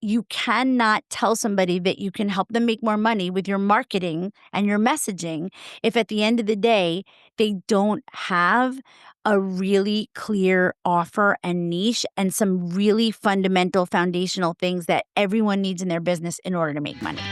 you cannot tell somebody that you can help them make more money with your marketing and your messaging if at the end of the day, they don't have a really clear offer and niche and some really fundamental foundational things that everyone needs in their business in order to make money.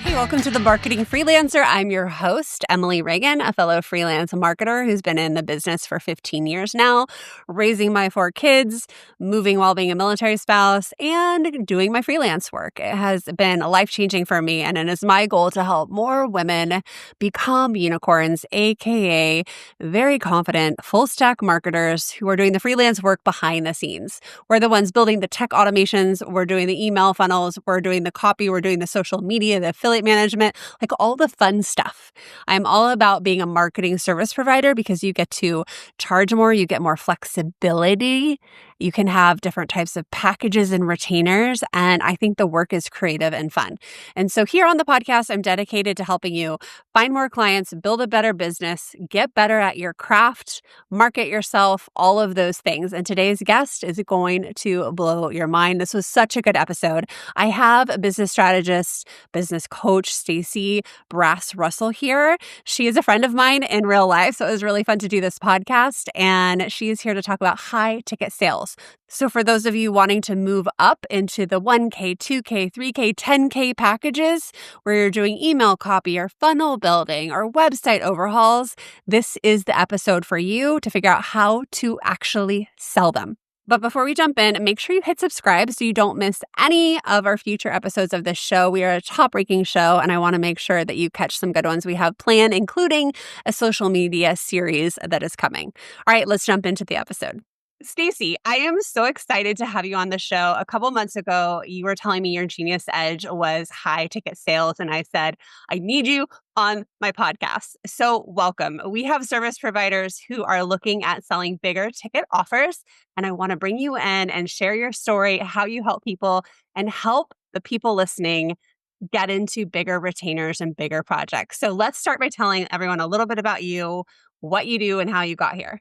Hey, welcome to the Marketing Freelancer. I'm your host, Emily Reagan, a fellow freelance marketer who's been in the business for 15 years now, raising my 4 kids, moving while being a military spouse, and doing my freelance work. It has been life-changing for me, and it is my goal to help more women become unicorns, aka very confident, full-stack marketers who are doing the freelance work behind the scenes. We're the ones building the tech automations, we're doing the email funnels, we're doing the copy, we're doing the social media, the affiliate management, like all the fun stuff. I'm all about being a marketing service provider because you get to charge more, you get more flexibility, you can have different types of packages and retainers, and I think the work is creative and fun. And so here on the podcast, I'm dedicated to helping you find more clients, build a better business, get better at your craft, market yourself, all of those things. And today's guest is going to blow your mind. This was such a good episode. I have a business strategist, business coach, Stacey Brass-Russell here. She is a friend of mine in real life, so it was really fun to do this podcast. And she is here to talk about high ticket sales. So for those of you wanting to move up into the 1K, 2K, 3K, 10K packages where you're doing email copy or funnel building or website overhauls, this is the episode for you to figure out how to actually sell them. But before we jump in, make sure you hit subscribe so you don't miss any of our future episodes of this show. We are a top-ranking show, and I want to make sure that you catch some good ones we have planned, including a social media series that is coming. All right, let's jump into the episode. Stacey, I am so excited to have you on the show. A couple months ago, you were telling me your genius edge was high ticket sales, and I said, I need you on my podcast. So welcome. We have service providers who are looking at selling bigger ticket offers, and I want to bring you in and share your story, how you help people, and help the people listening get into bigger retainers and bigger projects. So let's start by telling everyone a little bit about you, what you do, and how you got here.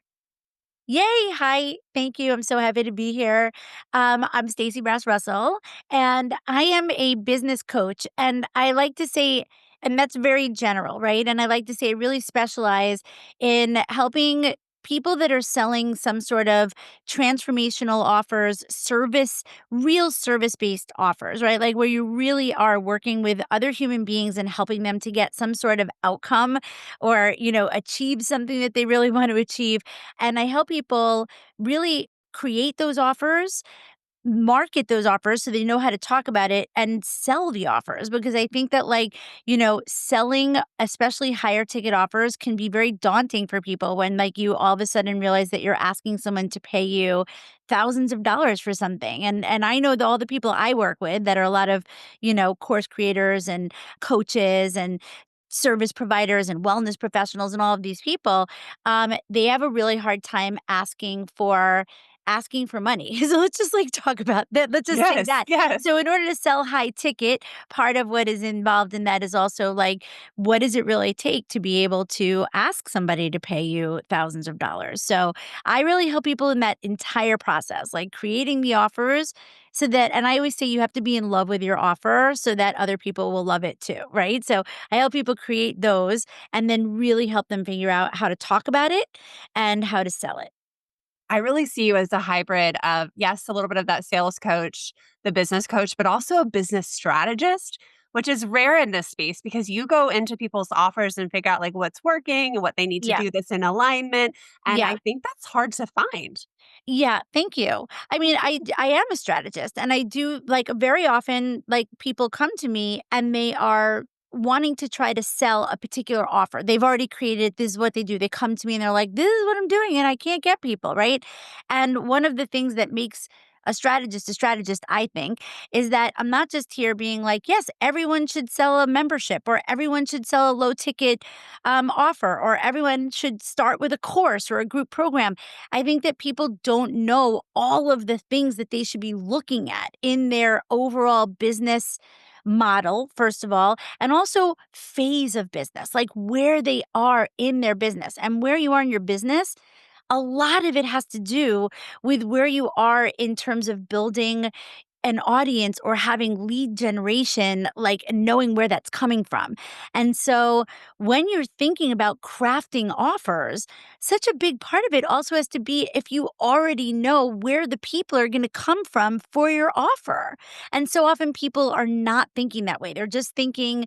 Yay! Hi, thank you. I'm so happy to be here. I'm Stacey Brass-Russell, and I am a business coach. And I like to say, and that's very general, right? And I like to say, I really specialize in helping people that are selling some sort of transformational offers, real service-based offers, right? Like where you really are working with other human beings and helping them to get some sort of outcome or, achieve something that they really want to achieve. And I help people really create those offers, market those offers so they know how to talk about it and sell the offers. Because I think that, selling, especially higher ticket offers, can be very daunting for people when, you all of a sudden realize that you're asking someone to pay you thousands of dollars for something. And I know that all the people I work with that are a lot of, course creators and coaches and service providers and wellness professionals and all of these people, they have a really hard time asking for money. So let's just talk about that. Let's just say that. Yes. So in order to sell high ticket, part of what is involved in that is also what does it really take to be able to ask somebody to pay you thousands of dollars? So I really help people in that entire process, like creating the offers so that, and I always say you have to be in love with your offer so that other people will love it too, right? So I help people create those and then really help them figure out how to talk about it and how to sell it. I really see you as a hybrid of, yes, a little bit of that sales coach, the business coach, but also a business strategist, which is rare in this space because you go into people's offers and figure out what's working and what they need to Yeah. do that's in alignment. And Yeah. I think that's hard to find. Yeah, thank you. I mean, I am a strategist and I do very often people come to me and they are wanting to try to sell a particular offer. They've already created this is what they do. They come to me and they're like, "This is what I'm doing and I can't get people," right? And one of the things that makes a strategist, I think, is that I'm not just here being like, yes, everyone should sell a membership or everyone should sell a low ticket offer or everyone should start with a course or a group program. I think that people don't know all of the things that they should be looking at in their overall business model, first of all, and also phase of business, like where they are in their business and where you are in your business a lot of it has to do with where you are in terms of building an audience or having lead generation, like knowing where that's coming from. And so when you're thinking about crafting offers, such a big part of it also has to be if you already know where the people are going to come from for your offer. And so often people are not thinking that way. They're just thinking,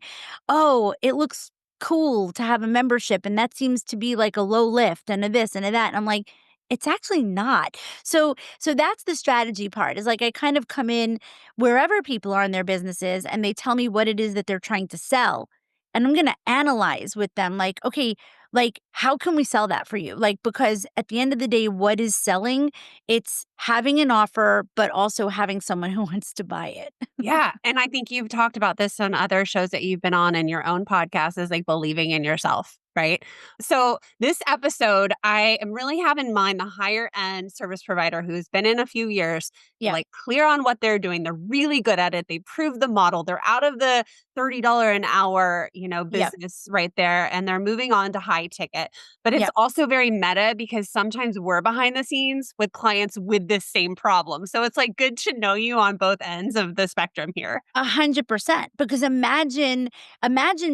oh, it looks cool to have a membership. And that seems to be like a low lift and a this and a that. And I'm like, it's actually not. So that's the strategy part is like I kind of come in wherever people are in their businesses and they tell me what it is that they're trying to sell. And I'm going to analyze with them like, okay, like how can we sell that for you? Like, because at the end of the day, what is selling? It's having an offer, but also having someone who wants to buy it. Yeah. And I think you've talked about this on other shows that you've been on in your own podcast is like believing in yourself, right? So, this episode, I am really have in mind the higher end service provider who's been in a few years, Yeah. like clear on what they're doing. They're really good at it. They proved the model. They're out of the $30 an hour, Yeah. business right there, and they're moving on to high ticket. But it's Yeah. also very meta because sometimes we're behind the scenes with clients with this same problem. So it's like good to know you on both ends of the spectrum here. 100%. Because imagine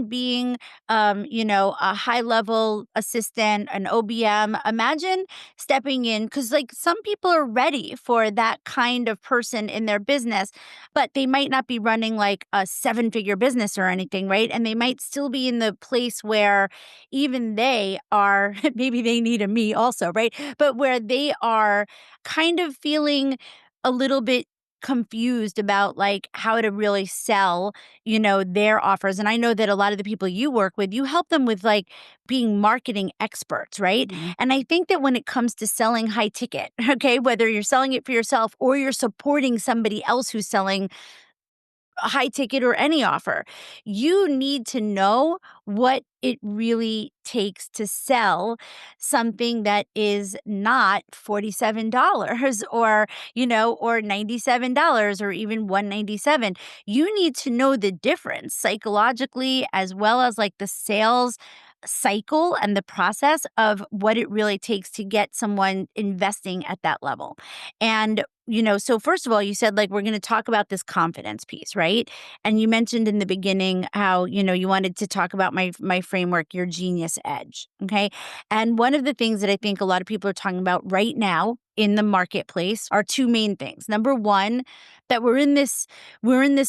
being, a high level assistant, an OBM. Imagine stepping in because, like, some people are ready for that kind of person in their business, but they might not be running like a 7 figure business or anything, right? And they might still be in the place where even they are, maybe they need a me also, right? But where they are kind of feeling a little bit confused about like how to really sell, their offers. And I know that a lot of the people you work with, you help them with like being marketing experts, right? Mhm. And I think that when it comes to selling high ticket, okay, whether you're selling it for yourself or you're supporting somebody else who's selling a high ticket or any offer, you need to know what it really takes to sell something that is not $47 or $97 or even 197. You need to know the difference psychologically as well as like the sales cycle and the process of what it really takes to get someone investing at that level. And so first of all, you said like we're going to talk about this confidence piece, right? And you mentioned in the beginning how, you wanted to talk about my framework, your genius edge, okay? And one of the things that I think a lot of people are talking about right now in the marketplace are two main things. Number one, that we're in this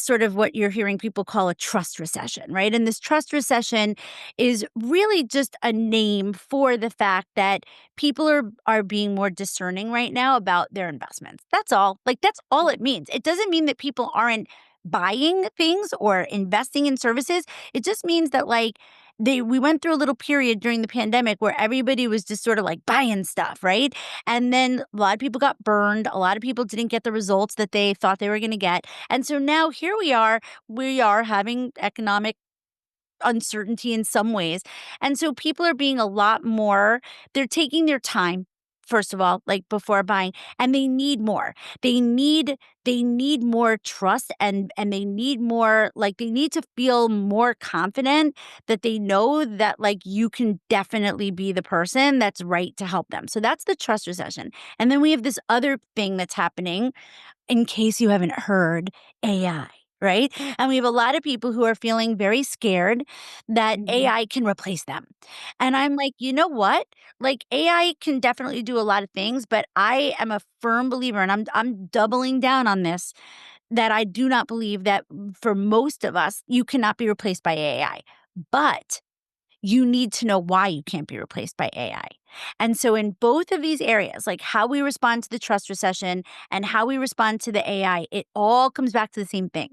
sort of what you're hearing people call a trust recession, right? And this trust recession is really just a name for the fact that people are being more discerning right now about their investments. That's all. Like that's all it means. It doesn't mean that people aren't buying things or investing in services. It just means that like we went through a little period during the pandemic where everybody was just sort of like buying stuff, right? And then a lot of people got burned. A lot of people didn't get the results that they thought they were going to get. And so now here we are having economic uncertainty in some ways. And so people are being a lot more, they're taking their time. First of all, like before buying, and they need more. They need more trust and they need more like they need to feel more confident that they know that like you can definitely be the person that's right to help them. So that's the trust recession. And then we have this other thing that's happening in case you haven't heard, AI, right? And we have a lot of people who are feeling very scared that Mhm. AI can replace them. And I'm like, you know what? Like AI can definitely do a lot of things, but I am a firm believer and I'm doubling down on this that I do not believe that for most of us you cannot be replaced by AI. But you need to know why you can't be replaced by AI. And so, in both of these areas, like how we respond to the trust recession and how we respond to the AI, it all comes back to the same thing.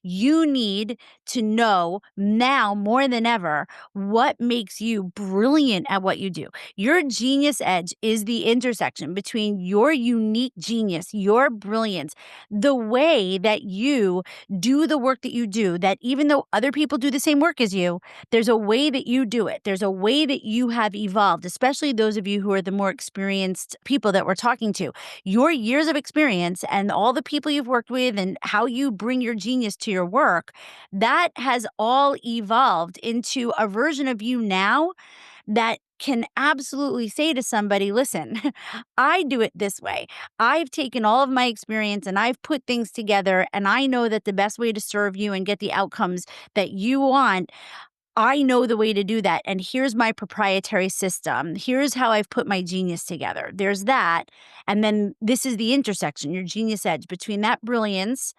You need to know now more than ever what makes you brilliant at what you do. Your genius edge is the intersection between your unique genius, your brilliance, the way that you do the work that you do, that even though other people do the same work as you, there's a way that you do it. There's a way that you have evolved, especially those of you who are the more experienced people that we're talking to. Your years of experience and all the people you've worked with and how you bring your genius to your work, that has all evolved into a version of you now that can absolutely say to somebody, listen, I do it this way. I've taken all of my experience and I've put things together, and I know that the best way to serve you and get the outcomes that you want, I know the way to do that. And here's my proprietary system. Here's how I've put my genius together. There's that. And then this is the intersection, your genius edge between that brilliance,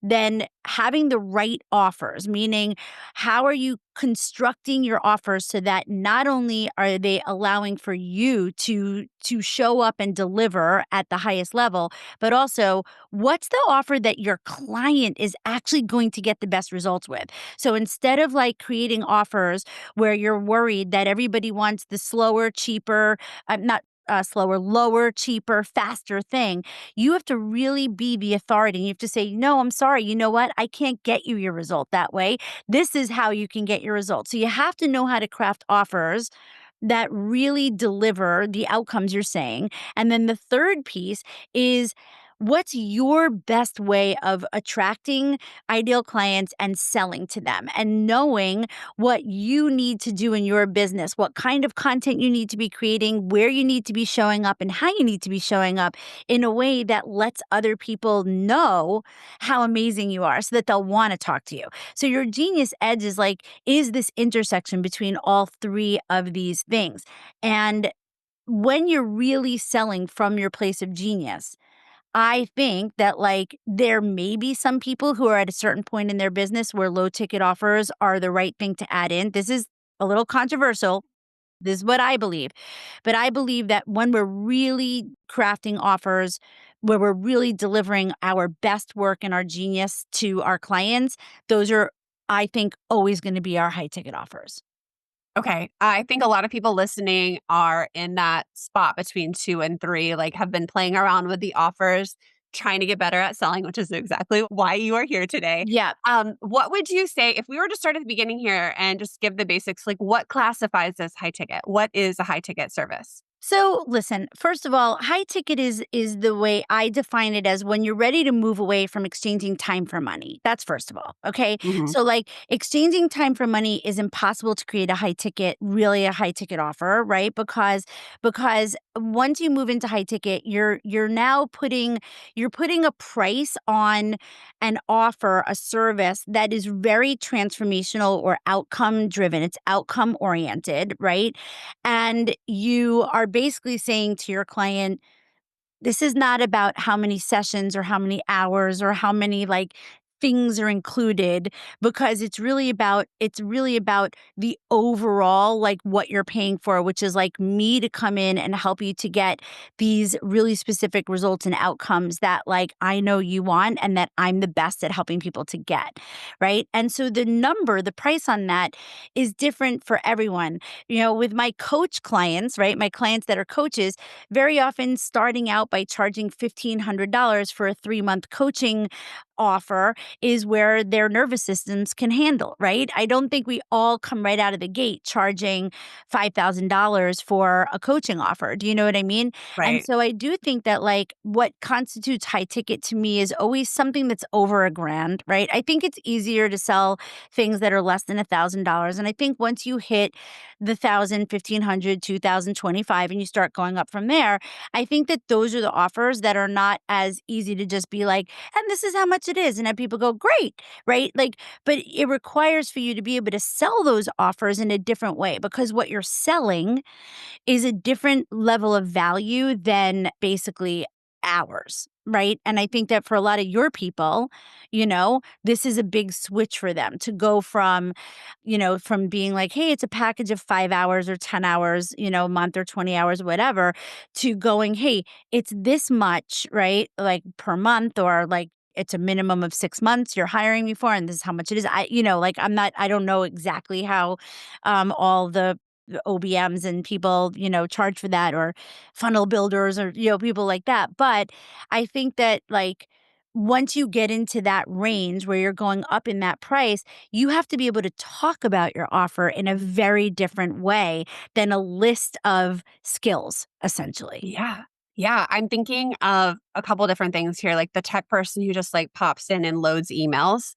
then having the right offers, meaning how are you constructing your offers so that not only are they allowing for you to show up and deliver at the highest level, but also what's the offer that your client is actually going to get the best results with. So instead of like creating offers where you're worried that everybody wants the slower, cheaper, not slower, lower, cheaper, faster thing, you have to really be the authority. You have to say, no, I'm sorry. You know what? I can't get you your result that way. This is how you can get your result. So you have to know how to craft offers that really deliver the outcomes you're saying. And then the third piece is, what's your best way of attracting ideal clients and selling to them, and knowing what you need to do in your business, what kind of content you need to be creating, where you need to be showing up, and how you need to be showing up in a way that lets other people know how amazing you are so that they'll want to talk to you. So your genius edge is this intersection between all three of these things. And when you're really selling from your place of genius, I think that there may be some people who are at a certain point in their business where low ticket offers are the right thing to add in. This is a little controversial. This is what I believe. But I believe that when we're really crafting offers, where we're really delivering our best work and our genius to our clients, those are, I think, always going to be our high ticket offers. Okay. I think a lot of people listening are in that spot between 2 and 3, like, have been playing around with the offers, trying to get better at selling, which is exactly why you are here today. Yeah. What would you say if we were to start at the beginning here and just give the basics, like, what classifies as high ticket? What is a high ticket service? So listen, first of all, high ticket is the way I define it, as when you're ready to move away from exchanging time for money. That's first of all. Okay. Mhm. So exchanging time for money is impossible to create really a high ticket offer, right? Because once you move into high ticket, you're now putting a price on an offer, a service that is very transformational or outcome driven. It's outcome oriented, right? And you are basically saying to your client, this is not about how many sessions or how many hours or how many things are included, because it's really about the overall, what you're paying for, which is me to come in and help you to get these really specific results and outcomes that I know you want and that I'm the best at helping people to get, right? And so the price on that is different for everyone. With my coach clients, right? My clients that are coaches, very often starting out by charging $1,500 for a 3-month coaching offer is where their nervous systems can handle, right? I don't think we all come right out of the gate charging $5,000 for a coaching offer. Do you know what I mean? And Right. so I do think that what constitutes high ticket to me is always something that's over a grand, right? I think it's easier to sell things that are less than $1,000. And I think once you hit the 1,000, 1,500, 2,000, 25, and you start going up from there, I think that those are the offers that are not as easy to just be and this is how much it is. And then people go, great, right? But it requires for you to be able to sell those offers in a different way, because what you're selling is a different level of value than basically hours, right? And I think that for a lot of your people, this is a big switch for them to go from being hey, it's a package of 5 hours or 10 hours, a month or 20 hours, whatever, to going, hey, it's this much, right? Per month, or it's a minimum of 6 months you're hiring me for, and this is how much it is. I don't know exactly how all the OBMs and people, charge for that, or funnel builders, or, people like that. But I think that once you get into that range where you're going up in that price, you have to be able to talk about your offer in a very different way than a list of skills, essentially. Yeah. Yeah. I'm thinking of a couple different things here, like the tech person who just pops in and loads emails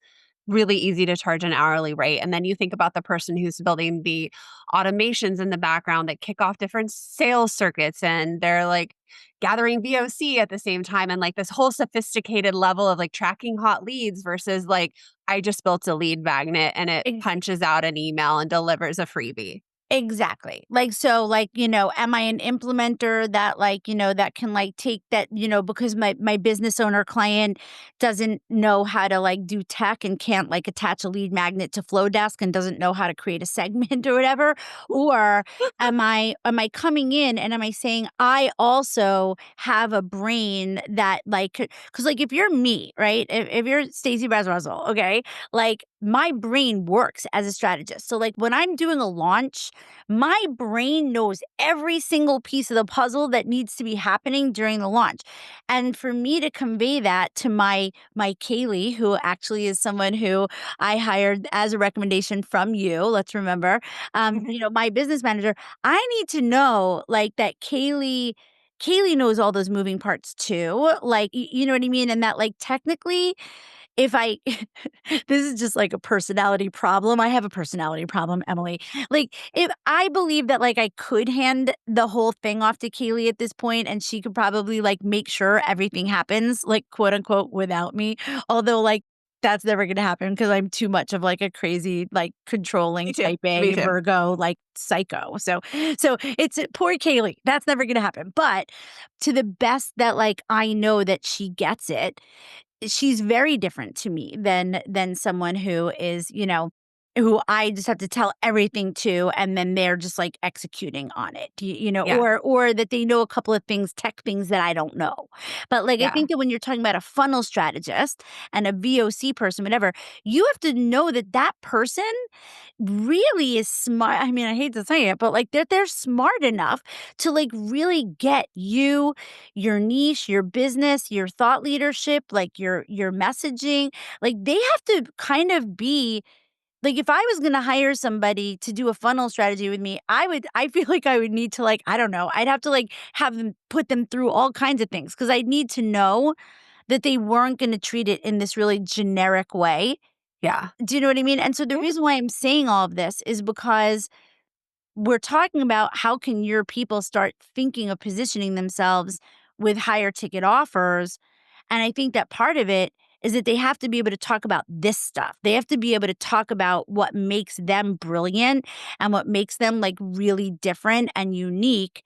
really easy to charge an hourly rate. And then you think about the person who's building the automations in the background that kick off different sales circuits, and they're like gathering VOC at the same time, and like this whole sophisticated level of like tracking hot leads versus like, I just built a lead magnet and it punches out an email and delivers a freebie. Exactly. Like, so, like, am I an implementer that, like, that can, like, take that, because my business owner client doesn't know how to, like, do tech and can't, like, attach a lead magnet to Flowdesk and doesn't know how to create a segment or whatever? Or am I coming in and am I saying, I also have a brain that, like, because, like, if you're me, right? If you're Stacey Brass-Russell, okay? Like, my brain works as a strategist. So, like, when I'm doing a launch, my brain knows every single piece of the puzzle that needs to be happening during the launch. And for me to convey that to my Kaylee, who actually is someone who I hired as a recommendation from you, let's remember, my business manager, I need to know, like, that Kaylee knows all those moving parts too. Like, you know what I mean? And that, like, technically, if I this is just like a personality problem. I have a personality problem, Emily. Like, if I believe that, like, I could hand the whole thing off to Kaylee at this point and she could probably, like, make sure everything happens, like, quote unquote, without me. Although, like, that's never gonna happen because I'm too much of, like, a crazy, like, Me controlling too. type Me A too. Virgo, like, psycho. So it's poor Kaylee. That's never gonna happen. But to the best that, like, I know that she gets it, she's very different to me than someone who is, who I just have to tell everything to, and then they're just, like, executing on it, Yeah. or that they know a couple of things, tech things that I don't know. But, like, I Yeah. think that when you're talking about a funnel strategist and a VOC person, whatever, you have to know that that person really is smart. I mean, I hate to say it, but, like, they're smart enough to, like, really get you, your niche, your business, your thought leadership, like, your messaging. Like, they have to kind of be like, if I was gonna hire somebody to do a funnel strategy with me, I feel like I would need to, like, I don't know, I'd have to, like, have them put them through all kinds of things because 'cause I'd need to know that they weren't gonna treat it in this really generic way. Yeah. Do you know what I mean? And so the Yeah. reason why I'm saying all of this is because we're talking about how can your people start thinking of positioning themselves with higher ticket offers. And I think that part of it is that they have to be able to talk about this stuff. They have to be able to talk about what makes them brilliant and what makes them, like, really different and unique,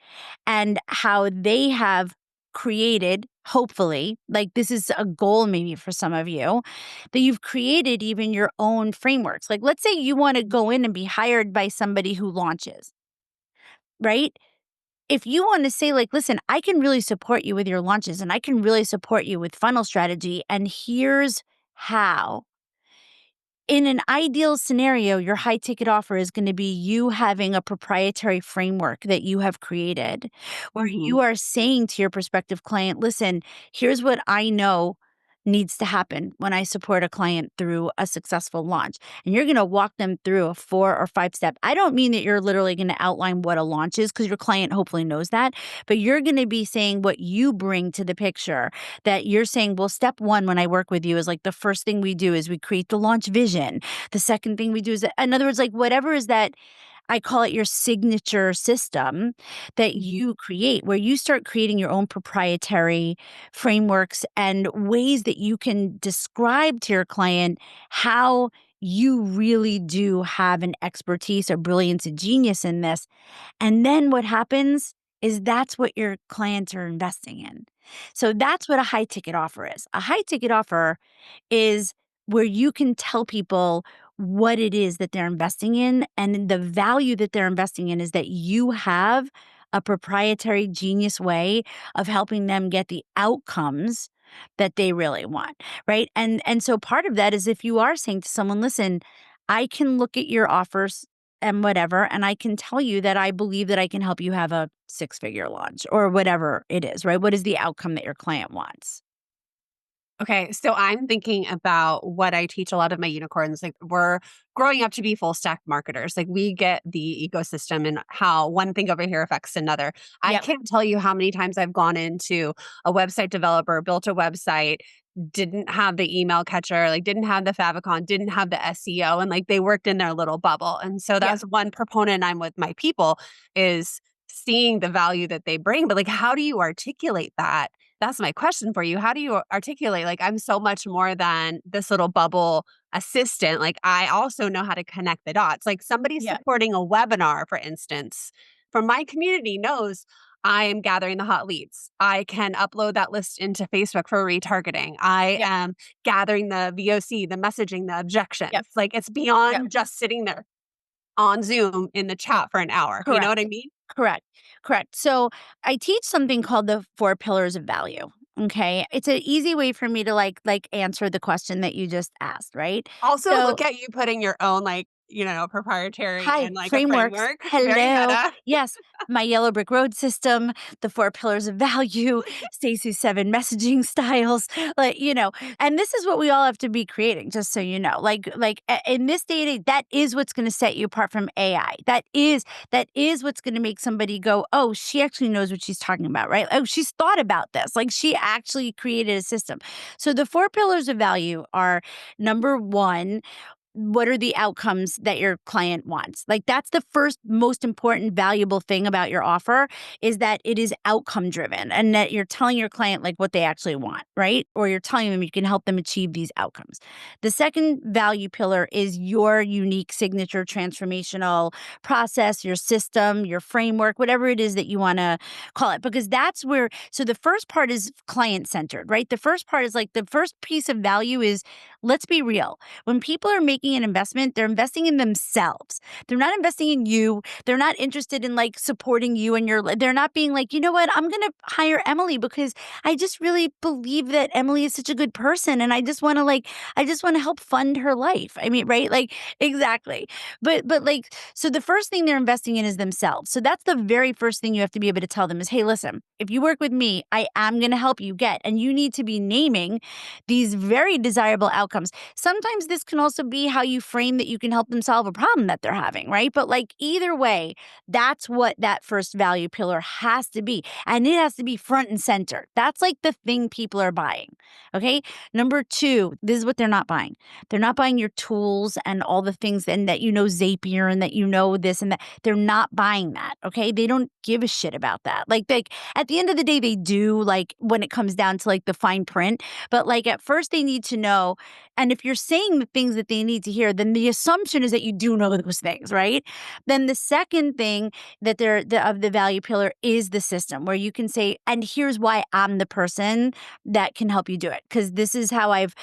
and how they have created, hopefully, like, this is a goal maybe for some of you, that you've created even your own frameworks. Like, let's say you want to go in and be hired by somebody who launches, right? If you want to say, like, listen, I can really support you with your launches and I can really support you with funnel strategy, and here's how. In an ideal scenario, your high ticket offer is going to be you having a proprietary framework that you have created where Mhm. you are saying to your prospective client, listen, here's what I know needs to happen when I support a client through a successful launch. And you're going to walk them through a 4 or 5 step. I don't mean that you're literally going to outline what a launch is because your client hopefully knows that, but you're going to be saying what you bring to the picture, that you're saying, well, step one when I work with you is, like, the first thing we do is we create the launch vision. The second thing we do is, in other words, like, whatever is that, I call it your signature system that Mhm. you create, where you start creating your own proprietary frameworks and ways that you can describe to your client how you really do have an expertise, a brilliance, a genius in this. And then what happens is that's what your clients are investing in. So that's what a high ticket offer is. A high ticket offer is where you can tell people what it is that they're investing in. And the value that they're investing in is that you have a proprietary genius way of helping them get the outcomes that they really want. Right. And so part of that is if you are saying to someone, listen, I can look at your offers and whatever, and I can tell you that I believe that I can help you have a six-figure launch or whatever it is, right? What is the outcome that your client wants? Okay, so I'm thinking about what I teach a lot of my unicorns. Like, we're growing up to be full stack marketers. Like, we get the ecosystem and how one thing over here affects another. I Yep. can't tell you how many times I've gone into a website developer, built a website, didn't have the email catcher, like didn't have the favicon, didn't have the SEO, and like they worked in their little bubble. And so Yeah. that's one proponent I'm with my people is seeing the value that they bring. But like, how do you articulate that? That's my question for you. How do you articulate, like, I'm so much more than this little bubble assistant? Like, I also know how to connect the dots. Like, somebody Yeah. supporting a webinar, for instance, from my community knows I am gathering the hot leads. I can upload that list into Facebook for retargeting. I Yep. am gathering the VOC, the messaging, the Yep. objections. Like, it's Yep. beyond just sitting there on Zoom in the chat for an hour. You know what I Correct. mean? Correct. Correct. So I teach something called the 4 pillars of value. Okay. It's an easy way for me to like answer the question that you just asked, right? Also, So look at you putting your own, like, proprietary hi, and like a frameworks. framework. Very Hello. meta. Yes, my yellow brick road system, the 4 pillars of value, Stacey's 7 messaging styles, and this is what we all have to be creating, just so you know. In this day and age, that is what's going to set you apart from AI. That is what's going to make somebody go, "Oh, she actually knows what she's talking about," right? "Oh, she's thought about this." Like she actually created a system. So the 4 pillars of value are number 1, what are the outcomes that your client wants? Like that's the first most important valuable thing about your offer is that it is outcome driven and that you're telling your client like what they actually want, right? Or you're telling them you can help them achieve these outcomes. The second value pillar is your unique signature transformational process, your system, your framework, whatever it is that you want to call it because that's where so the first part is client centered, right? The first part is like the first piece of value is let's be real when people are making an investment, they're investing in themselves. They're not investing in you. They're not interested in like supporting you and they're not being like, you know what, I'm going to hire Emily because I just really believe that Emily is such a good person. And I just want to help fund her life. I mean, right? Like, exactly. So the first thing they're investing in is themselves. So that's the very first thing you have to be able to tell them is, hey, listen, if you work with me, I am going to help you get, and you need to be naming these very desirable outcomes. Sometimes this can also be how you frame that you can help them solve a problem that they're having, right? But like either way, that's what that first value pillar has to be. And it has to be front and center. That's like the thing people are buying. Okay. Number 2, this is what they're not buying. They're not buying your tools and all the things and that Zapier and that this and that. They're not buying that. Okay. They don't give a shit about that. Like at the end of the day, they do like when it comes down to like the fine print. But like at first they need to know. And if you're saying the things that they need to hear, then the assumption is that you do know those things, right? Then the second thing that of the value pillar is the system where you can say, and here's why I'm the person that can help you do it. Because this is how I've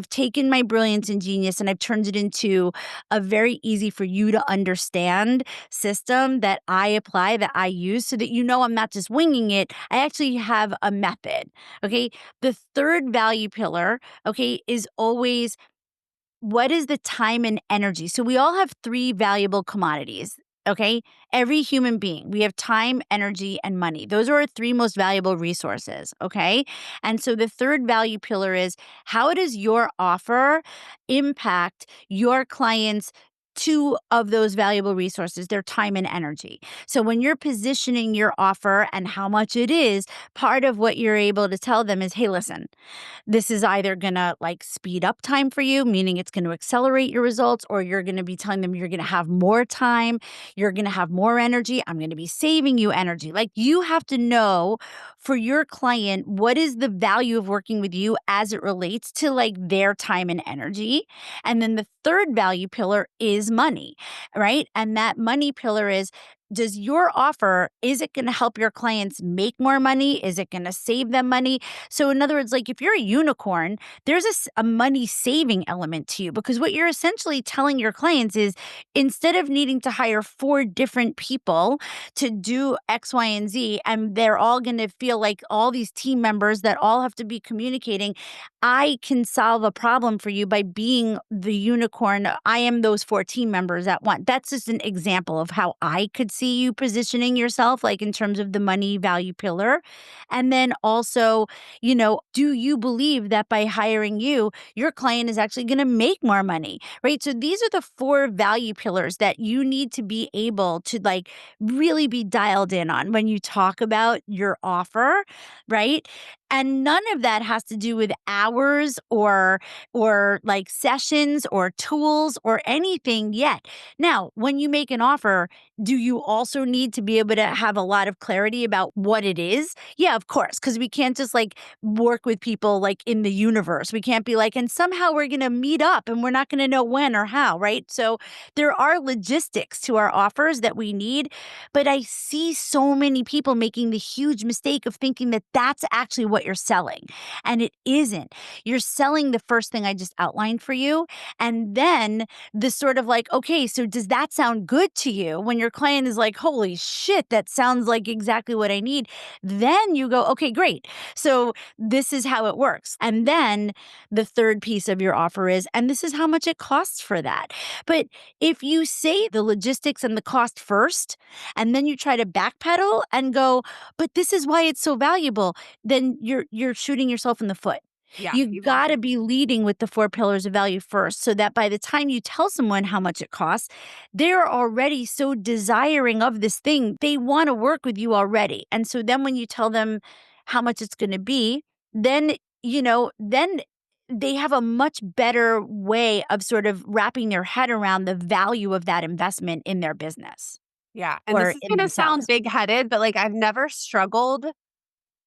taken my brilliance and genius and I've turned it into a very easy for you to understand system that I apply, that I use so that I'm not just winging it. I actually have a method. Okay. The third value pillar, okay, is always what is the time and energy? So we all have 3 valuable commodities. Okay. Every human being, we have time, energy, and money. Those are our 3 most valuable resources. Okay. And so the third value pillar is how does your offer impact your clients' 2 of those valuable resources, their time and energy. So when you're positioning your offer and how much it is, part of what you're able to tell them is, hey, listen, this is either gonna like speed up time for you, meaning it's gonna accelerate your results, or you're gonna be telling them you're gonna have more time, you're gonna have more energy, I'm gonna be saving you energy. Like you have to know for your client what is the value of working with you as it relates to like their time and energy. And then the third value pillar is money, right? And that money pillar is does your offer, is it going to help your clients make more money? Is it going to save them money? So in other words, like if you're a unicorn, there's a money saving element to you because what you're essentially telling your clients is instead of needing to hire 4 different people to do X, Y, and Z, and they're all going to feel like all these team members that all have to be communicating, I can solve a problem for you by being the unicorn. I am those 4 team members at once. That's just an example of how I could see you positioning yourself, like in terms of the money value pillar. And then also, do you believe that by hiring you, your client is actually going to make more money, right? So these are the 4 value pillars that you need to be able to like really be dialed in on when you talk about your offer, right? And none of that has to do with hours or like sessions or tools or anything yet. Now, when you make an offer, do you also need to be able to have a lot of clarity about what it is? Yeah, of course, because we can't just like work with people like in the universe. We can't be like, and somehow we're going to meet up and we're not going to know when or how, right? So there are logistics to our offers that we need. But I see so many people making the huge mistake of thinking that that's actually what you're selling. And it isn't. You're selling the first thing I just outlined for you. And then the sort of like, okay, so does that sound good to you? When your client is like, holy shit, that sounds like exactly what I need. Then you go, okay, great. So this is how it works. And then the third piece of your offer is, and this is how much it costs for that. But if you say the logistics and the cost first, and then you try to backpedal and go, but this is why it's so valuable, then you're shooting yourself in the foot. Yeah, You you have got to. to be leading with the four pillars of value first so that by the time you tell someone how much it costs, they're already so desiring of this thing. They want to work with you already. And so then when you tell them how much it's going to be, then, then they have a much better way of sort of wrapping their head around the value of that investment in their business Yeah, and this or is in gonna sound themselves. big-headed, but, like, I've never struggled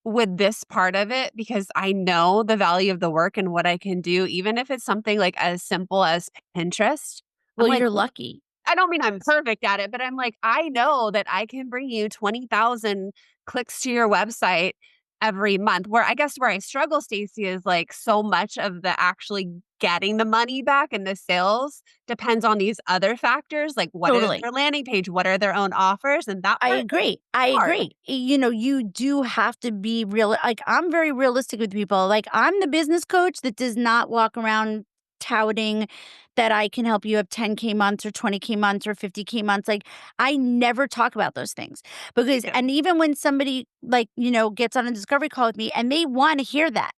with this part of it because I know the value of the work and what I can do, even if it's something, like, as simple as Pinterest. I'm Well, like, you're lucky. I don't mean I'm perfect at it, but I'm like, I know that I can bring you 20,000 clicks to your website every month. Where I struggle, Stacey, is like so much of the actually getting the money back and the sales depends on these other factors. Like, what is Totally. their landing page? What are their own offers? And that I part is agree. I hard. agree. You do have to be real. Like, I'm very realistic with people. Like, I'm the business coach that does not walk around touting that I can help you have 10K months or 20K months or 50K months. Like, I never talk about those things Me because, too. and even when somebody like, gets on a discovery call with me and they want to hear that.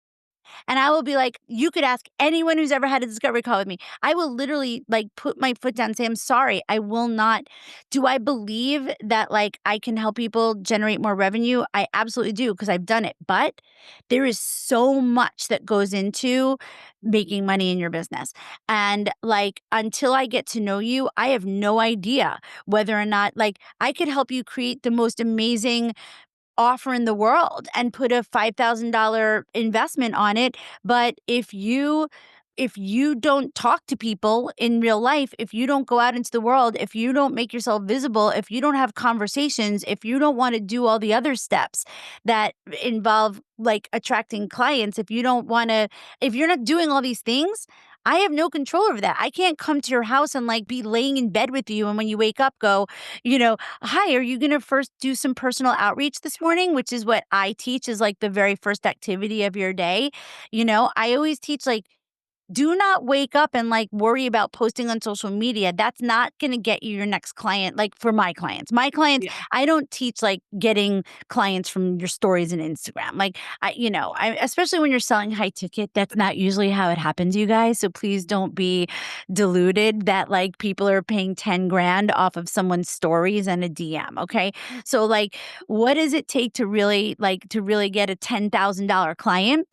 And I will be like, you could ask anyone who's ever had a discovery call with me. I will literally like put my foot down and say, I'm sorry, I will not. Do I believe that like I can help people generate more revenue? I absolutely do because I've done it. But there is so much that goes into making money in your business. And like until I get to know you, I have no idea whether or not like I could help you create the most amazing offer in the world and put a $5,000 investment on it. But if you don't talk to people in real life, if you don't go out into the world, if you don't make yourself visible, if you don't have conversations, if you don't want to do all the other steps that involve like attracting clients, if you're not doing all these things, I have no control over that. I can't come to your house and like be laying in bed with you. And when you wake up, go, hi, are you going to first do some personal outreach this morning? Which is what I teach is like the very first activity of your day. I always teach like, do not wake up and like worry about posting on social media. That's not going to get you your next client. Like for my clients, Yeah. I don't teach like getting clients from your stories and Instagram. Like especially when you're selling high ticket, that's not usually how it happens, you guys. So please don't be deluded that like people are paying 10 grand off of someone's stories and a DM. Okay. So like, what does it take to really get a $10,000 client?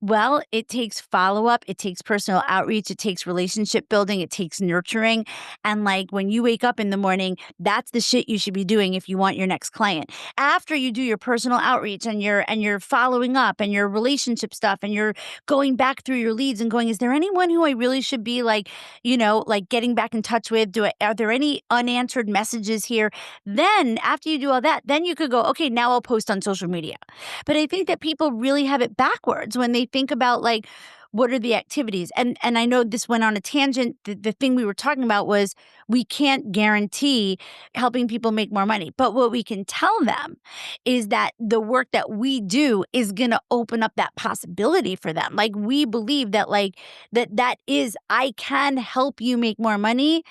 Well, it takes follow up, it takes personal outreach, it takes relationship building, it takes nurturing. And like when you wake up in the morning, that's the shit you should be doing if you want your next client. After you do your personal outreach and you're following up and your relationship stuff and you're going back through your leads and going, is there anyone who I really should be like, like getting back in touch with? Are there any unanswered messages here? Then after you do all that, then you could go, okay, now I'll post on social media. But I think that people really have it backwards when they think about like what are the activities. And I know this went on a tangent. The thing we were talking about was we can't guarantee helping people make more money. But what we can tell them is that the work that we do is going to open up that possibility for them. Like we believe that like that is I can help you make more money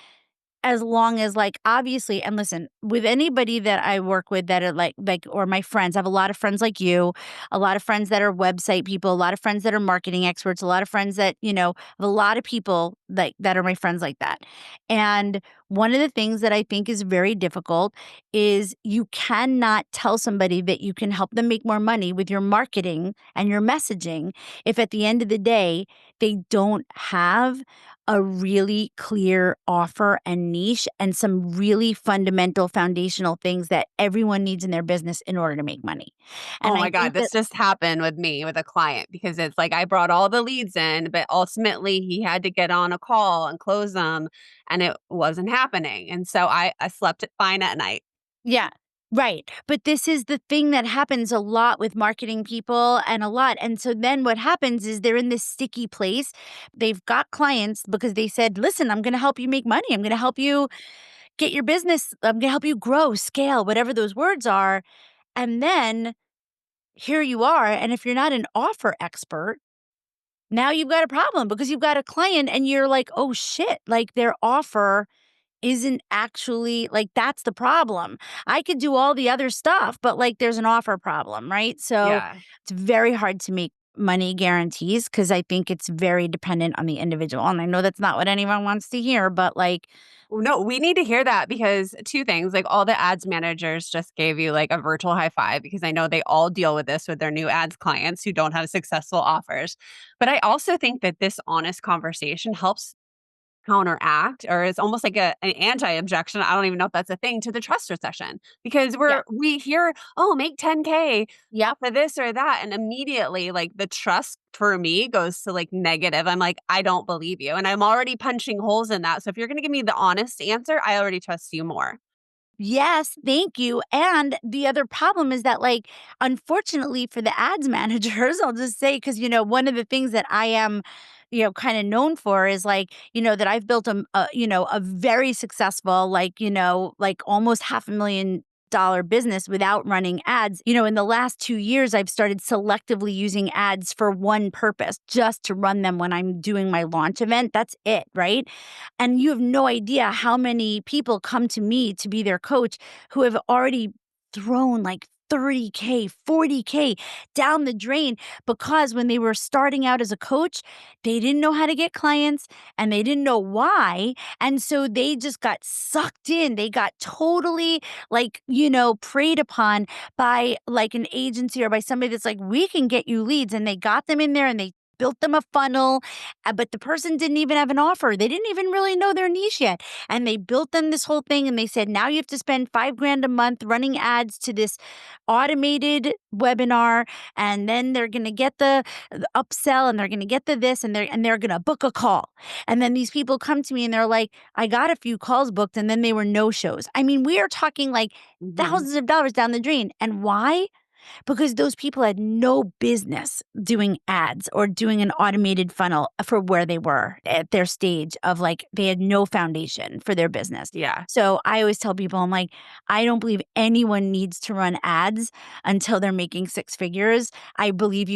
as long as, like, obviously and listen, with anybody that I work with that are like or my friends, I have a lot of friends like you, a lot of friends that are website people, a lot of friends that are marketing experts, a lot of friends that, have a lot of people like that are my friends like that. And one of the things that I think is very difficult is you cannot tell somebody that you can help them make more money with your marketing and your messaging if at the end of the day they don't have a really clear offer and niche and some really fundamental foundational things that everyone needs in their business in order to make money. And Oh I my God, think that this just happened with me with a client because it's like I brought all the leads in, but ultimately he had to get on a call and close them and it wasn't happening. And so I slept it fine at night. yeah, right. But this is the thing that happens a lot with marketing people and a lot. And so then what happens is they're in this sticky place. They've got clients because they said, listen, I'm going to help you make money. I'm going to help you get your business. I'm going to help you grow, scale, whatever those words are. And then here you are. And if you're not an offer expert, now you've got a problem because you've got a client and you're like, oh shit, like their offer isn't actually like that's the problem. I could do all the other stuff, but like there's an offer problem, right? So Yeah. it's very hard to make money guarantees because I think it's very dependent on the individual. And I know that's not what anyone wants to hear, but like, No, we need to hear that because two things, like all the ads managers just gave you like a virtual high five because I know they all deal with this with their new ads clients who don't have successful offers. But I also think that this honest conversation helps counteract or it's almost like an anti-objection. I don't even know if that's a thing to the trust recession because yeah, we hear, oh, make 10K yep. off of this or that. And immediately like the trust for me goes to like negative. I'm like, I don't believe you. And I'm already punching holes in that. So if you're gonna give me the honest answer, I already trust you more. Yes, thank you. And the other problem is that, like, unfortunately for the ads managers, I'll just say, because, one of the things that I am, kind of known for is like, that I've built a very successful, like almost $500,000 business without running ads. In the last 2 years, I've started selectively using ads for one purpose, just to run them when I'm doing my launch event. That's it, right? And you have no idea how many people come to me to be their coach who have already thrown like 30K, 40K down the drain because when they were starting out as a coach, they didn't know how to get clients and they didn't know why. And so they just got sucked in. They got totally preyed upon by like an agency or by somebody that's like, we can get you leads. And they got them in there and they built them a funnel, but the person didn't even have an offer. They didn't even really know their niche yet. And they built them this whole thing and they said, now you have to spend 5 grand a month running ads to this automated webinar. And then they're going to get the upsell and they're going to get the this and they're going to book a call. And then these people come to me and they're like, I got a few calls booked and then they were no shows. I mean, we are talking like Mhm. thousands of dollars down the drain. And why? Because those people had no business doing ads or doing an automated funnel for where they were at their stage of like they had no foundation for their business. Yeah. So I always tell people, I'm like, I don't believe anyone needs to run ads until they're making six figures. I believe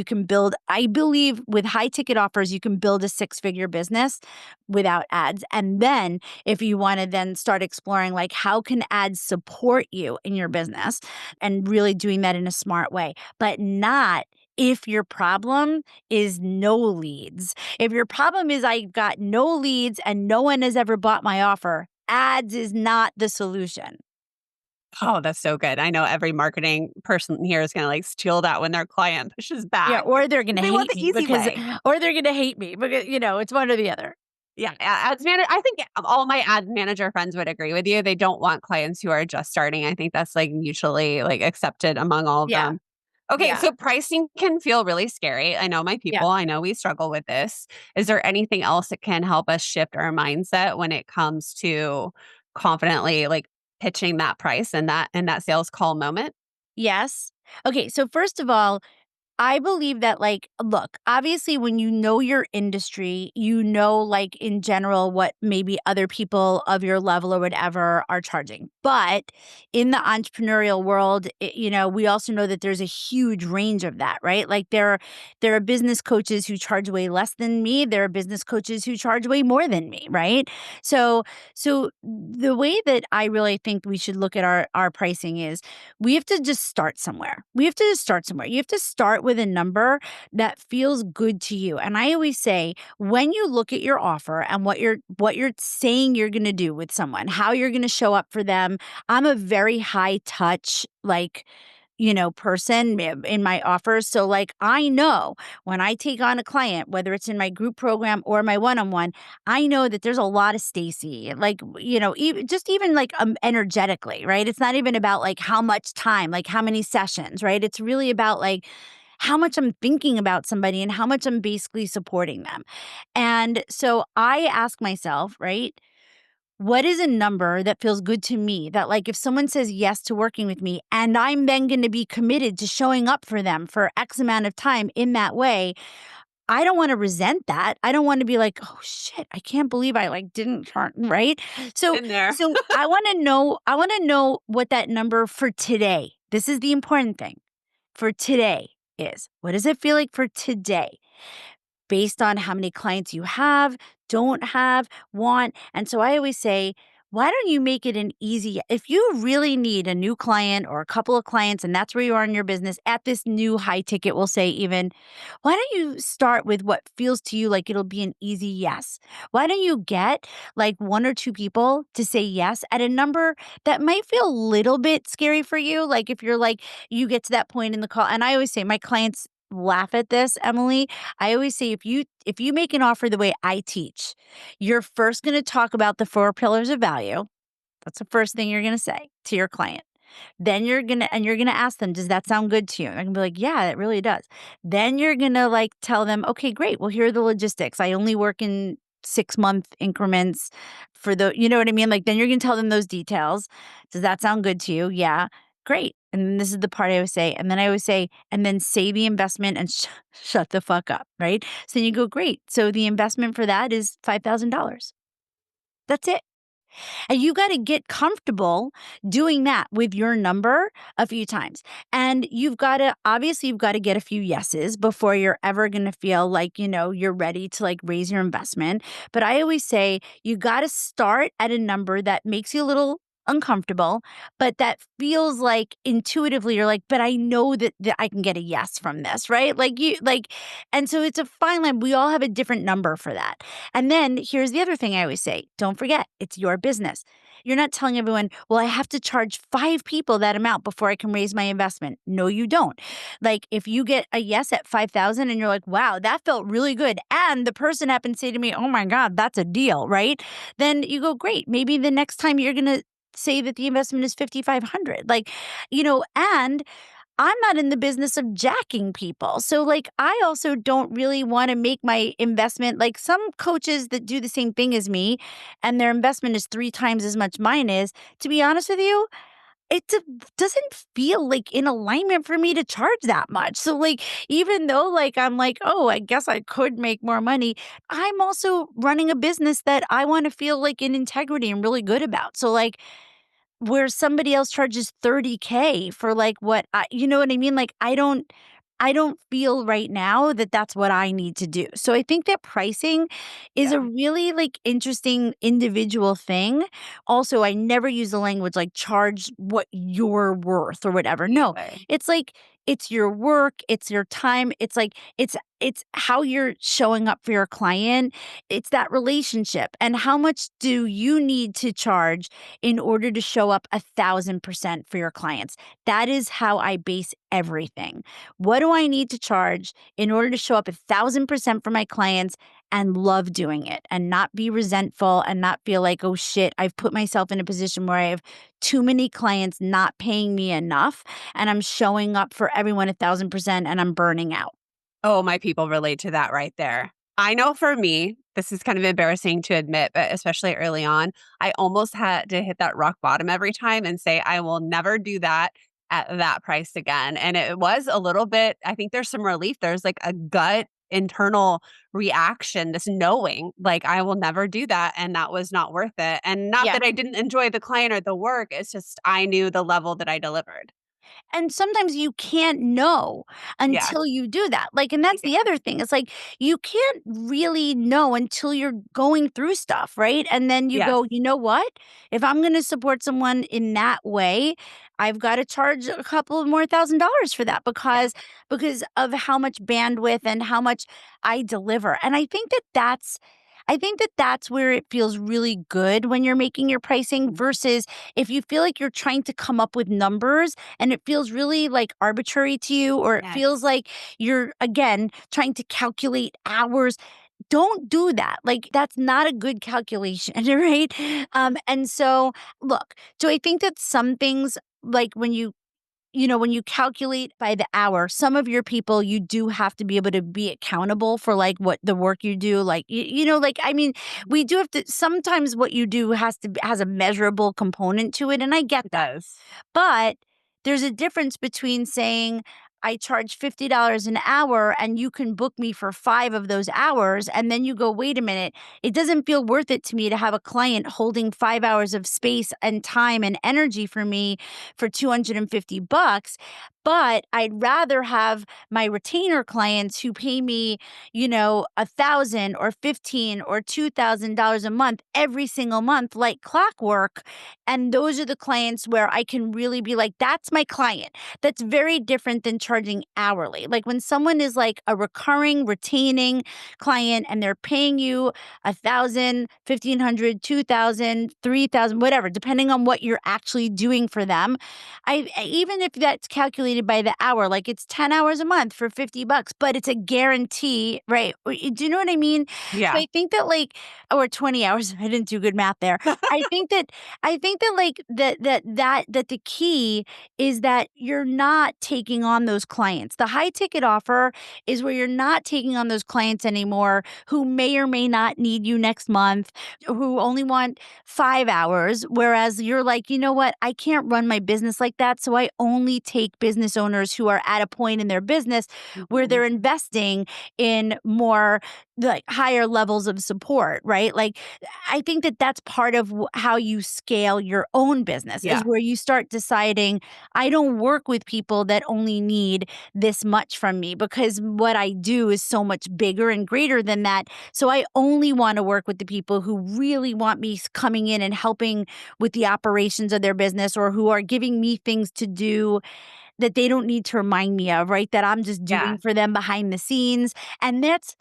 with high ticket offers, you can build a six-figure business without ads. And then if you want to then start exploring like how can ads support you in your business and really doing that in a smart way, but not if your problem is no leads. If your problem is I've got no leads and no one has ever bought my offer, ads is not the solution. Oh, that's so good. I know every marketing person here is gonna like steal that when their client pushes Yeah, back. or they're going to They want hate the me easy because way. it's one or the other. Yeah, ads manager. I think all my ad manager friends would agree with you. They don't want clients who are just starting. I think that's like mutually like accepted among all of Yeah. them. Okay, Yeah. so pricing can feel really scary. I know my Yeah. people. I know we struggle with this. Is there anything else that can help us shift our mindset when it comes to confidently like pitching that price and that sales call moment? Yes. Okay, so first of all, I believe that, like, look, obviously, when you know your industry, like, in general, what maybe other people of your level or whatever are charging. But in the entrepreneurial world, we also know that there's a huge range of that, right? Like, there are business coaches who charge way less than me. There are business coaches who charge way more than me, right? So, so the way that I really think we should look at our pricing is we have to just start somewhere. We have to just start somewhere. You have to start with with a number that feels good to you. And I always say, when you look at your offer and what you're saying you're going to do with someone, how you're going to show up for them, I'm a very high touch, like, person in my offers. So, like, I know when I take on a client, whether it's in my group program or my one-on-one, I know that there's a lot of Stacy, like, even like energetically, right? It's not even about like how much time, like how many sessions, right? It's really about like how much I'm thinking about somebody and how much I'm basically supporting them. And so I ask myself, right? What is a number that feels good to me that, like, if someone says yes to working with me and I'm then going to be committed to showing up for them for X amount of time in that way, I don't want to resent that. I don't want to be like, "Oh shit, I can't believe I like didn't turn," right? So In there. so I want to know what that number for today. This is the important thing. For today is. What does it feel like for today? Based on how many clients you have, don't have, want. And so I always say, why don't you make it an easy if you really need a new client or a couple of clients and that's where you are in your business at this new high ticket, we'll say even, why don't you start with what feels to you like it'll be an easy yes? Why don't you get like one or two people to say yes at a number that might feel a little bit scary for you? Like if you're like, you get to that point in the call, and I always say my clients laugh at this, Emily. I always say if you make an offer the way I teach, you're first going to talk about the four pillars of value. That's the first thing you're going to say to your client. Then you're gonna ask them, does that sound good to you? I can be like, yeah, it really does. Then you're gonna like tell them, okay, great. Well, here are the logistics. I only work in 6-month increments for you know what I mean? Like, then you're gonna tell them those details. Does that sound good to you? Yeah, great. And then this is the part I always say. And then I always say, and then say the investment and shut the fuck up, right? So then you go, great. So the investment for that is $5,000. That's it. And you got to get comfortable doing that with your number a few times. And you've got to get a few yeses before you're ever going to feel like, you're ready to like raise your investment. But I always say you got to start at a number that makes you a little uncomfortable, but that feels like intuitively you're like, but I know that I can get a yes from this, right? And so it's a fine line. We all have a different number for that. And then here's the other thing I always say, don't forget, it's your business. You're not telling everyone, well, I have to charge 5 people that amount before I can raise my investment. No, you don't. Like if you get a yes at 5,000 and you're like, wow, that felt really good. And the person happened to say to me, oh my God, that's a deal, right? Then you go, great. Maybe the next time you're going to say that the investment is 5,500. And I'm not in the business of jacking people. So, like, I also don't really want to make my investment like some coaches that do the same thing as me and their investment is 3 times as much mine is. To be honest with you, doesn't feel like in alignment for me to charge that much. So, like, even though, like, I'm like, oh, I guess I could make more money, I'm also running a business that I want to feel like in integrity and really good about. So, like, where somebody else charges 30K for, like, what I you know what I mean? Like, I don't feel right now that that's what I need to do. So I think that pricing is a Yeah. really, like, interesting individual thing. Also, I never use the language like charge what you're worth or whatever. No, Either. it's like it's your work, it's your time. It's like it's how you're showing up for your client. It's that relationship. And how much do you need to charge in order to show up 1,000% for your clients? That is how I base everything. What do I need to charge in order to show up 1,000% for my clients and love doing it and not be resentful and not feel like, oh shit, I've put myself in a position where I have too many clients not paying me enough and I'm showing up for everyone 1,000% and I'm burning out. Oh, my people relate to that right there. I know for me, this is kind of embarrassing to admit, but especially early on, I almost had to hit that rock bottom every time and say, I will never do that at that price again. And it was a little bit, I think there's some relief. There's like a gut internal reaction, this knowing like I will never do that. And that was not worth it. And not Yeah. that I didn't enjoy the client or the work, it's just I knew the level that I delivered. And sometimes you can't know Yeah. until you do that. Like, and that's Yeah. the other thing. It's like you can't really know until you're going through stuff, right? And then you Yes. go, you know what? If I'm going to support someone in that way, I've got to charge a couple of more $1,000s for that Yeah. because of how much bandwidth and how much I deliver. And I think that that's where it feels really good when you're making your pricing versus if you feel like you're trying to come up with numbers and it feels really like arbitrary to you, or it Yes. feels like you're again trying to calculate hours. Don't do that. Like, that's not a good calculation, right? And so, look, do I think that some things, like when you calculate by the hour, some of your people, you do have to be able to be accountable for like what the work you do. Like, like, I mean, we do have to, sometimes what you do has a measurable component to it. And I get It that. does. But there's a difference between saying, I charge $50 an hour and you can book me for 5 of those hours. And then you go, wait a minute, it doesn't feel worth it to me to have a client holding 5 hours of space and time and energy for me for $250. But I'd rather have my retainer clients who pay me, 1,000 or 15 or $2,000 a month every single month, like clockwork. And those are the clients where I can really be like, that's my client. That's very different than charging hourly. Like when someone is like a recurring, retaining client and they're paying you 1,000, 1,500, 2,000, 3,000, whatever, depending on what you're actually doing for them. Even if that's calculated by the hour, like it's 10 hours a month for $50, but it's a guarantee, right? Do you know what I mean? So Yeah. I think that like, or 20 hours, I didn't do good math there. I think that I think that like that the key is that you're not taking on those clients. The high ticket offer is where you're not taking on those clients anymore who may or may not need you next month, who only want 5 hours, whereas you're like, "You know what? I can't run my business like that, so I only take business owners who are at a point in their business where Mhm. they're investing in more like higher levels of support," right? Like I think that that's part of how you scale your own business is Yeah. where you start deciding, I don't work with people that only need this much from me because what I do is so much bigger and greater than that. So I only want to work with the people who really want me coming in and helping with the operations of their business or who are giving me things to do that they don't need to remind me of, right? That I'm just Yeah. doing for them behind the scenes. And that's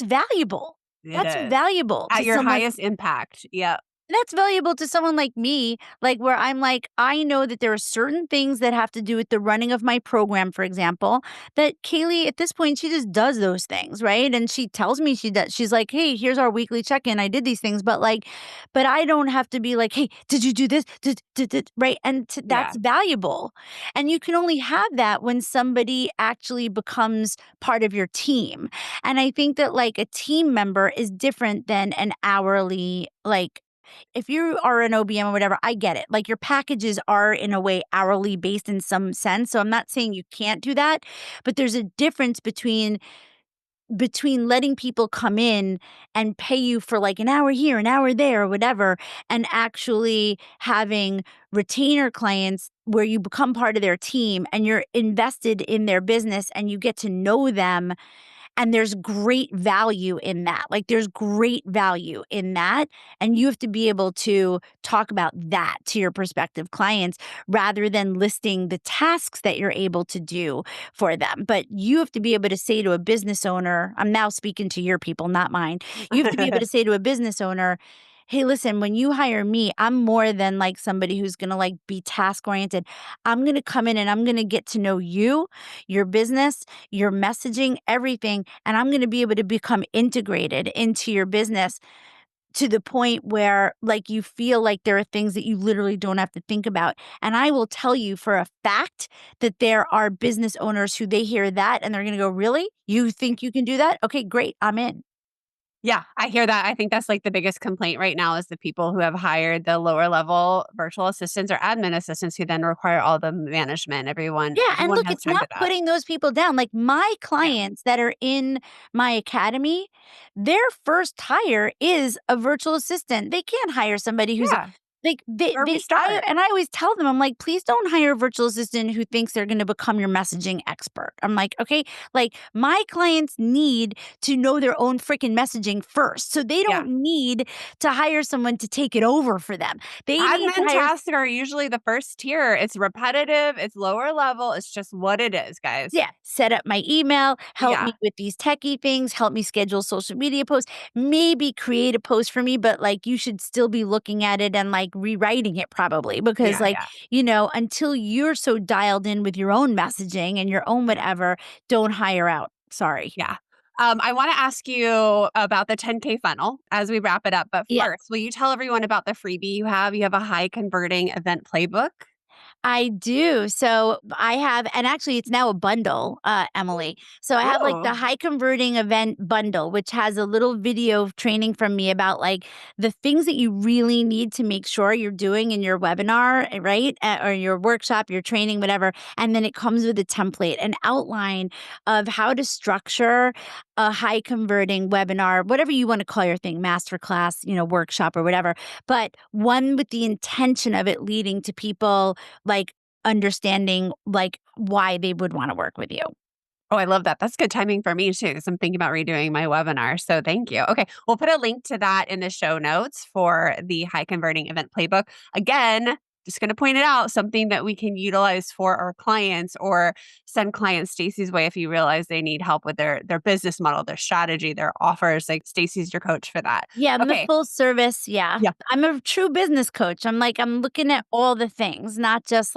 valuable. It That's is. valuable to At your someone. highest impact. Yep. That's valuable to someone like me, like, where I'm like, I know that there are certain things that have to do with the running of my program, for example, that Kaylee, at this point, she just does those things, right? And she tells me she does. She's like, "Hey, here's our weekly check-in. I did these things." But, like, but I don't have to be like, "Hey, did you do this?" Right? And that's Yeah. valuable. And you can only have that when somebody actually becomes part of your team. And I think that, like, a team member is different than an hourly, like, if you are an OBM or whatever, I get it. Like your packages are in a way hourly based in some sense. So I'm not saying you can't do that, but there's a difference between letting people come in and pay you for like an hour here, an hour there, or whatever, and actually having retainer clients where you become part of their team and you're invested in their business and you get to know them, and there's great value in that. Like, there's great value in that, and you have to be able to talk about that to your prospective clients rather than listing the tasks that you're able to do for them. But you have to be able to say to a business owner, I'm now speaking to your people, not mine. You have to be able to say to a business owner, "Hey, listen, when you hire me, I'm more than like somebody who's going to like be task oriented. I'm going to come in and I'm going to get to know you, your business, your messaging, everything. And I'm going to be able to become integrated into your business to the point where like you feel like there are things that you literally don't have to think about." And I will tell you for a fact that there are business owners who they hear that and they're going to go, "Really? You think you can do that? Okay, great. I'm in." Yeah, I hear that. I think that's like the biggest complaint right now is the people who have hired the lower level virtual assistants or admin assistants who then require all the management. Everyone Yeah, and everyone look, has it's time for not that. putting those people down. Like my Yeah. clients that are in my academy, their first hire is a virtual assistant. They can't hire somebody who's Yeah. Like, Where we I start. and I always tell them, I'm like, "Please don't hire a virtual assistant who thinks they're gonna become your messaging expert." I'm like, "Okay?" Like, my clients need to know their own freaking messaging first, so they Yeah. don't need to hire someone to take it over for them. They need to Admin hire. tasks are usually the first tier. It's repetitive, it's lower level, it's just what it is, guys. Yeah, set up my email, help me Yeah. with these techie things, help me schedule social media posts, maybe create a post for me, but, like, you should still be looking at it and, like, rewriting it probably because, Yeah, like, yeah, until you're so dialed in with your own messaging and your own whatever, don't hire out. Sorry. yeah. I wanna ask you about the 10K funnel as we wrap it up, but Yeah. first, will you tell everyone about the freebie you have? You have a high converting event playbook? I do. So I have, and actually it's now a bundle, Emily. So I have like Ooh. the high converting event bundle, which has a little video of training from me about like the things that you really need to make sure you're doing in your webinar, right? Or your workshop, your training, whatever. And then it comes with a template, an outline of how to structure a high converting webinar, whatever you want to call your thing, masterclass, workshop or whatever, but one with the intention of it leading to people like, understanding, like, why they would wanna work with you. Oh, I love that. That's good timing for me too, because I'm thinking about redoing my webinar. So thank you. Okay. We'll put a link to that in the show notes for the high converting event playbook. Again, just going to point it out, something that we can utilize for our clients or send clients Stacey's way if you realize they need help with their business model, their strategy, their offers. Like Stacey's your coach for that. Yeah, I'm the Okay. full service, yeah. Yeah. I'm a true business coach. I'm looking at all the things, not just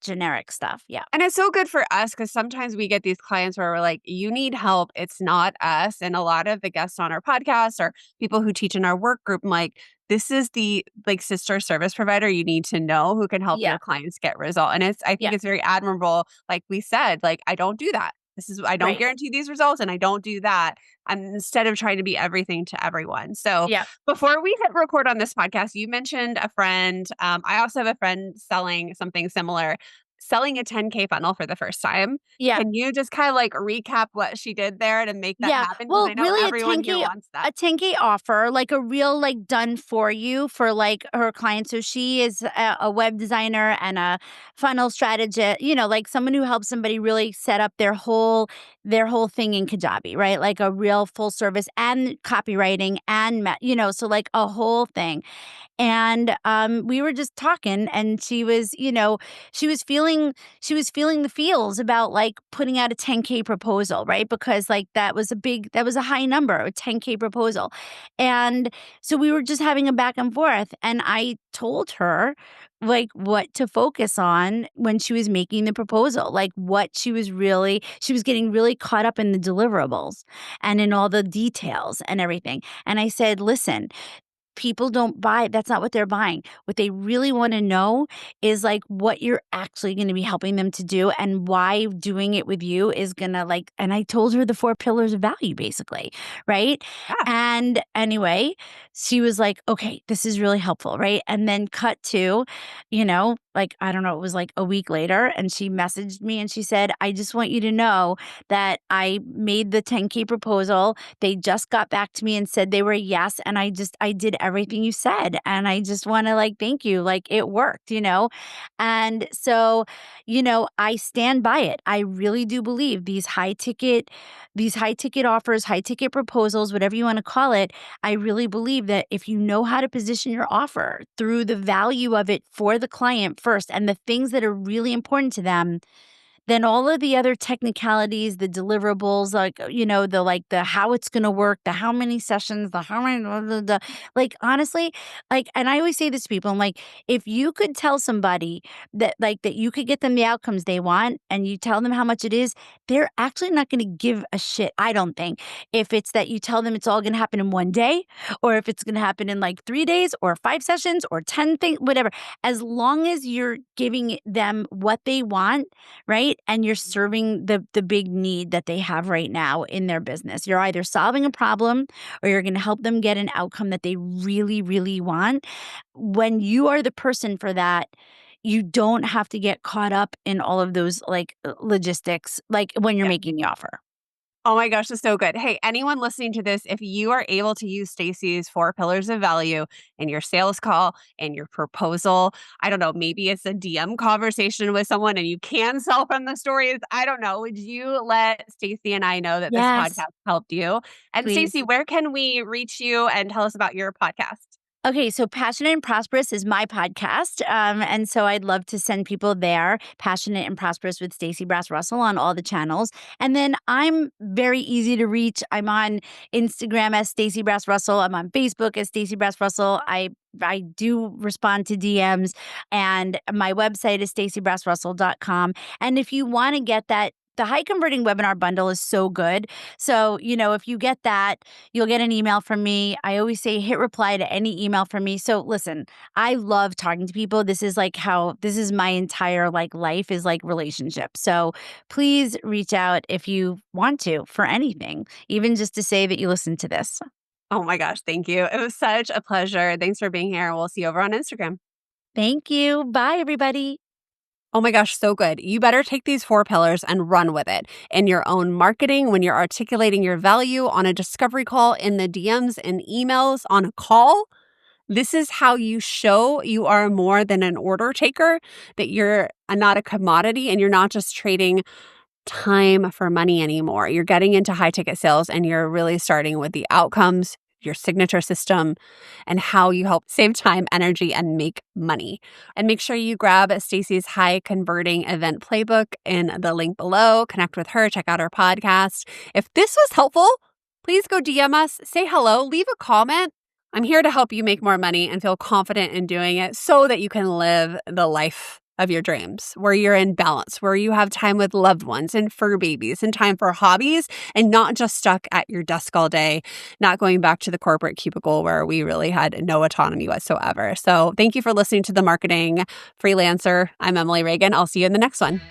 generic stuff, yeah. And it's so good for us because sometimes we get these clients where we're like, you need help. It's not us. And a lot of the guests on our podcast or people who teach in our work group, I'm like, this is the like sister service provider you need to know who can help Yeah, your clients get result. And I think yeah, it's very admirable. Like we said, like, I don't do that. I don't right. guarantee these results and I don't do that. And instead of trying to be everything to everyone. So Yeah, before we hit record on this podcast, you mentioned a friend. I also have a friend selling something similar, selling a 10K funnel for the first time. yeah. Can you just kinda, like, recap what she did there to make that Yeah, happen? Because well, I know really everyone here wants a that. 10K offer, like a real like done for you for like her client. So she is a web designer and a funnel strategist, like someone who helps somebody really set up their whole thing in Kajabi, right? Like a real full service and copywriting and so like a whole thing. And we were just talking and she was feeling the feels about like putting out a 10K proposal, right? Because like that was a high number, a 10K proposal. And so we were just having a back and forth and I told her like what to focus on when she was making the proposal, like what she was getting really caught up in the deliverables and in all the details and everything. And I said, "Listen, people don't buy that's not what they're buying. What they really wanna know is, like, what you're actually gonna be helping them to do and why doing it with you is gonna, like," and I told her the 4 pillars of value, basically, right? Yeah. And anyway, she was like, "Okay, this is really helpful," right? And then cut to, like, I don't know, it was, like, a week later, and she messaged me and she said, "I just want you to know that I made the 10K proposal. They just got back to me and said they were a yes, and I did everything you said, and I just wanna, like, thank you, like, it worked," you know? And so, I stand by it. I really do believe these high ticket offers, high ticket proposals, whatever you wanna call it, I really believe that if you know how to position your offer through the value of it for the client first and the things that are really important to them, then all of the other technicalities, the deliverables, like, the how it's gonna work, the how many sessions, the how many like, honestly, like and I always say this to people, I'm like, if you could tell somebody that you could get them the outcomes they want and you tell them how much it is, they're actually not gonna give a shit, I don't think, if it's that you tell them it's all gonna happen in 1 day or if it's gonna happen in, like, 3 days or 5 sessions or 10 things, whatever. As long as you're giving them what they want, right? And you're serving the big need that they have right now in their business. You're either solving a problem or you're going to help them get an outcome that they really, really want. When you are the person for that, you don't have to get caught up in all of those like logistics, like when you're Yeah. making the offer. Oh my gosh, that's so good. Hey, anyone listening to this, if you are able to use Stacey's 4 pillars of value in your sales call and your proposal, I don't know, maybe it's a DM conversation with someone and you can sell from the stories. I don't know. Would you let Stacey and I know that this Yes, podcast helped you? And please. Stacey, where can we reach you and tell us about your podcast? Okay, so Passionate and Prosperous is my podcast. And so I'd love to send people there, Passionate and Prosperous with Stacey Brass-Russell on all the channels. And then I'm very easy to reach. I'm on Instagram as Stacey Brass-Russell. I'm on Facebook as Stacey Brass-Russell. I do respond to DMs, and my website is staceybrassrussell.com. And if you want to get that, the high converting webinar bundle is so good. So, if you get that, you'll get an email from me. I always say hit reply to any email from me. So listen, I love talking to people. This is my entire life is like relationship. So please reach out if you want to for anything, even just to say that you listened to this. Oh my gosh, thank you. It was such a pleasure. Thanks for being here. We'll see you over on Instagram. Thank you. Bye, everybody. Oh my gosh, so good. You better take these 4 pillars and run with it in your own marketing, when you're articulating your value on a discovery call, in the DMs and emails, on a call. This is how you show you are more than an order taker, that you're not a commodity and you're not just trading time for money anymore. You're getting into high ticket sales and you're really starting with the outcomes, your signature system, and how you help save time, energy, and make money. And make sure you grab Stacey's high converting event playbook in the link below. Connect with her, check out her podcast. If this was helpful, please go DM us, say hello, leave a comment. I'm here to help you make more money and feel confident in doing it so that you can live the life of your dreams, where you're in balance, where you have time with loved ones and fur babies and time for hobbies, and not just stuck at your desk all day, not going back to the corporate cubicle where we really had no autonomy whatsoever. So thank you for listening to The Marketing Freelancer. I'm Emily Reagan. I'll see you in the next one.